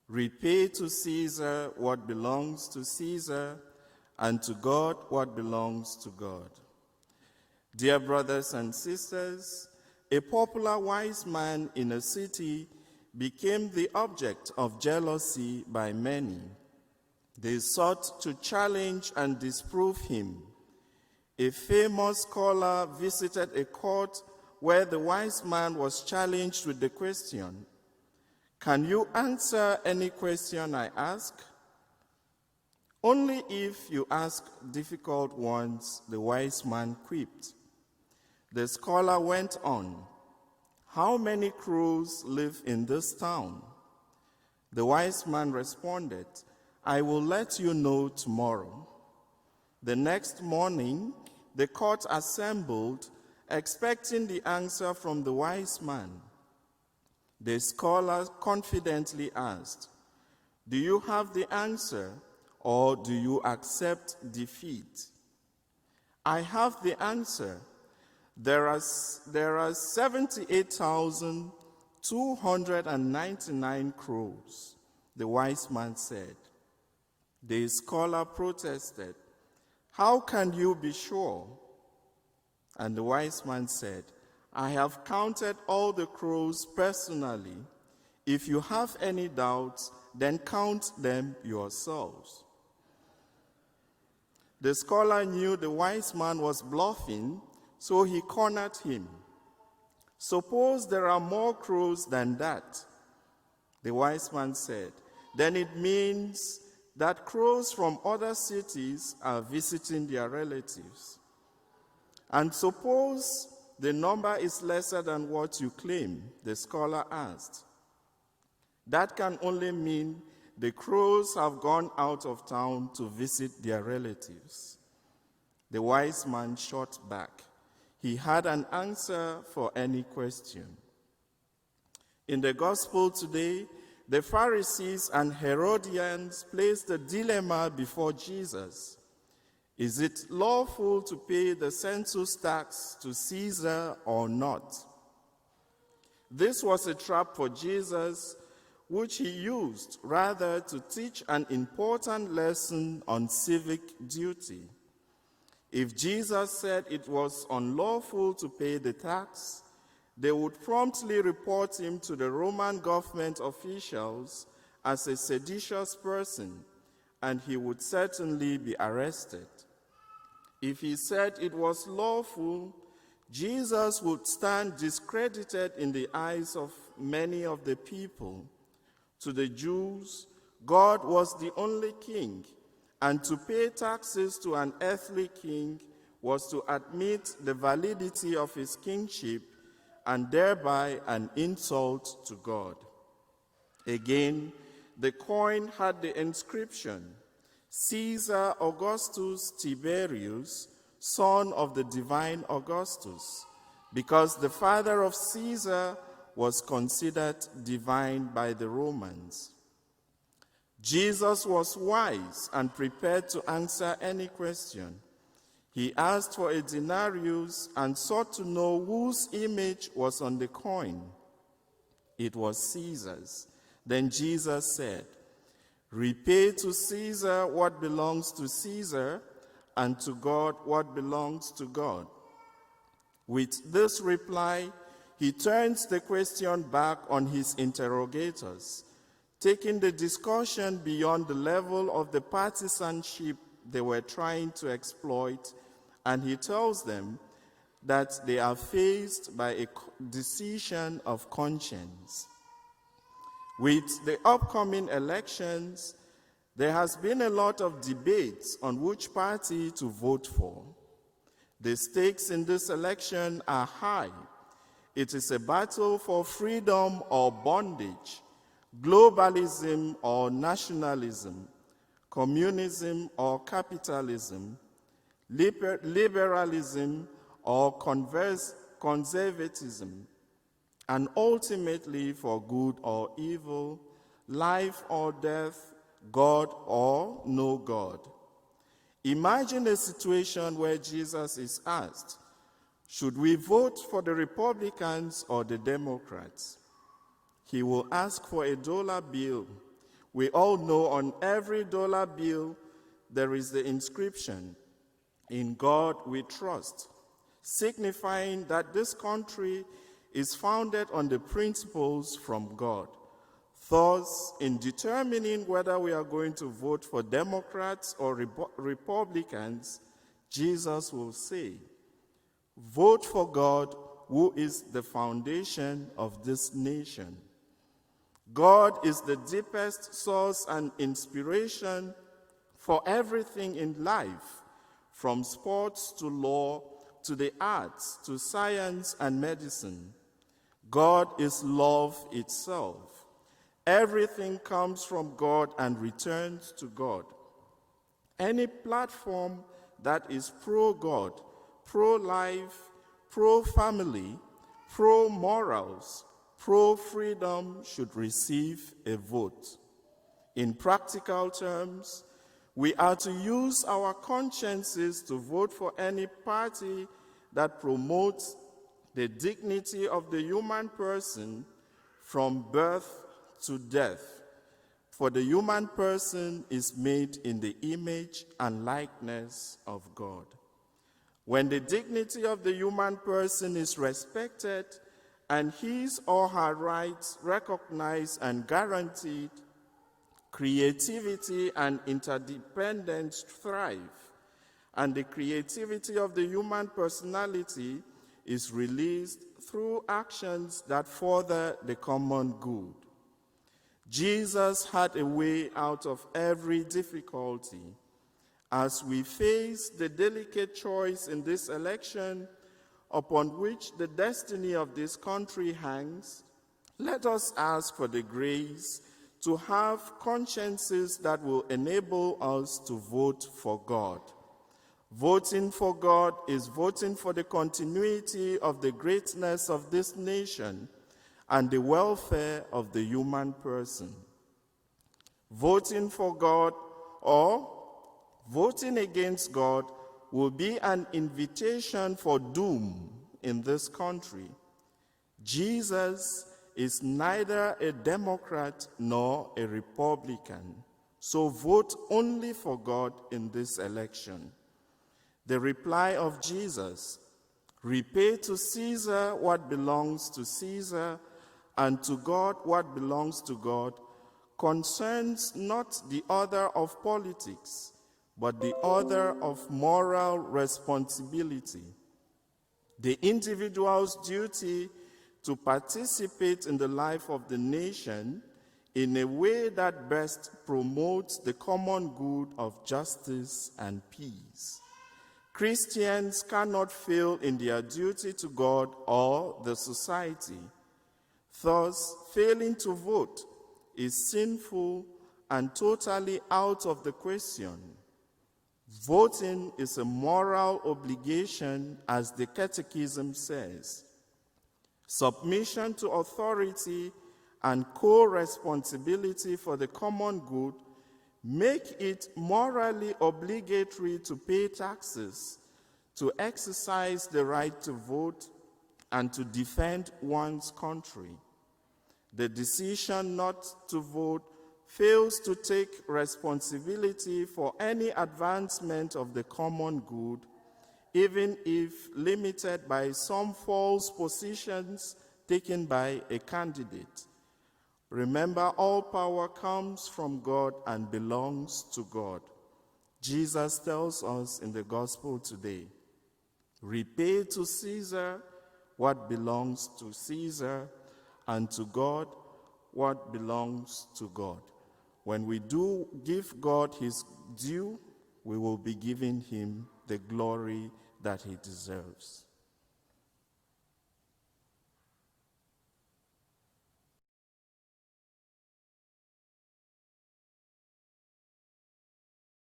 Repay to Caesar what belongs to Caesar, and to God what belongs to God. Dear brothers and sisters, a popular wise man in a city became the object of jealousy by many. They sought to challenge and disprove him. A famous scholar visited a court where the wise man was challenged with the question, "Can you answer any question I ask?" "Only if you ask difficult ones," the wise man quipped. The scholar went on, "How many crows live in this town?" The wise man responded, "I will let you know tomorrow." The next morning, the court assembled, expecting the answer from the wise man. The scholar confidently asked, "Do you have the answer, or do you accept defeat?" "I have the answer. There are 78,299 crows, the wise man said. The scholar protested, "How can you be sure?" And the wise man said, "I have counted all the crows personally. If you have any doubts, then count them yourselves." The scholar knew the wise man was bluffing, so he cornered him. "Suppose there are more crows than that," the wise man said. "Then it means that crows from other cities are visiting their relatives. And suppose the number is lesser than what you claim," the scholar asked. "That can only mean the crows have gone out of town to visit their relatives." The wise man shot back. He had an answer for any question. In the gospel today, the Pharisees and Herodians placed a dilemma before Jesus. Is it lawful to pay the census tax to Caesar or not? This was a trap for Jesus, which he used rather to teach an important lesson on civic duty. If Jesus said it was unlawful to pay the tax, they would promptly report him to the Roman government officials as a seditious person, and he would certainly be arrested. If he said it was lawful, Jesus would stand discredited in the eyes of many of the people. To the Jews, God was the only king, and to pay taxes to an earthly king was to admit the validity of his kingship and thereby an insult to God. Again, the coin had the inscription, "Caesar Augustus Tiberius, son of the divine Augustus," because the father of Caesar was considered divine by the Romans. Jesus was wise and prepared to answer any question. He asked for a denarius and sought to know whose image was on the coin. It was Caesar's. Then Jesus said, "Repay to Caesar what belongs to Caesar, and to God what belongs to God." With this reply, he turns the question back on his interrogators, taking the discussion beyond the level of the partisanship they were trying to exploit, and he tells them that they are faced by a decision of conscience. With the upcoming elections, there has been a lot of debates on which party to vote for. The stakes in this election are high. It is a battle for freedom or bondage, globalism or nationalism, communism or capitalism, liberalism or conservatism, and ultimately for good or evil, life or death, God or no God. Imagine a situation where Jesus is asked, should we vote for the Republicans or the Democrats? He will ask for a dollar bill, We all know on every dollar bill there is the inscription, "In God we trust," signifying that this country is founded on the principles from God. Thus, in determining whether we are going to vote for Democrats or Republicans, Jesus will say, "Vote for God, who is the foundation of this nation." God is the deepest source and inspiration for everything in life, from sports to law, to the arts, to science and medicine. God is love itself. Everything comes from God and returns to God. Any platform that is pro-God, pro-life, pro-family, pro-morals, pro-freedom should receive a vote. In practical terms, we are to use our consciences to vote for any party that promotes the dignity of the human person from birth to death. For the human person is made in the image and likeness of God. When the dignity of the human person is respected and his or her rights recognized and guaranteed, creativity and interdependence thrive, and the creativity of the human personality is released through actions that further the common good. Jesus had a way out of every difficulty. As we face the delicate choice in this election, upon which the destiny of this country hangs, let us ask for the grace to have consciences that will enable us to vote for God. Voting for God is voting for the continuity of the greatness of this nation and the welfare of the human person. Voting for God or voting against God will be an invitation for doom in this country. Jesus is neither a Democrat nor a Republican, so vote only for God in this election. The reply of Jesus, "Repay to Caesar what belongs to Caesar, and to God what belongs to God," concerns not the order of politics, but the order of moral responsibility. The individual's duty to participate in the life of the nation in a way that best promotes the common good of justice and peace. Christians cannot fail in their duty to God or the society. Thus, failing to vote is sinful and totally out of the question. Voting is a moral obligation, as the Catechism says. Submission to authority and co-responsibility for the common good make it morally obligatory to pay taxes, to exercise the right to vote, and to defend one's country. The decision not to vote fails to take responsibility for any advancement of the common good, even if limited by some false positions taken by a candidate. Remember, all power comes from God and belongs to God. Jesus tells us in the gospel today, "Repay to Caesar what belongs to Caesar, and to God what belongs to God." When we do give God his due, we will be giving him the glory that he deserves.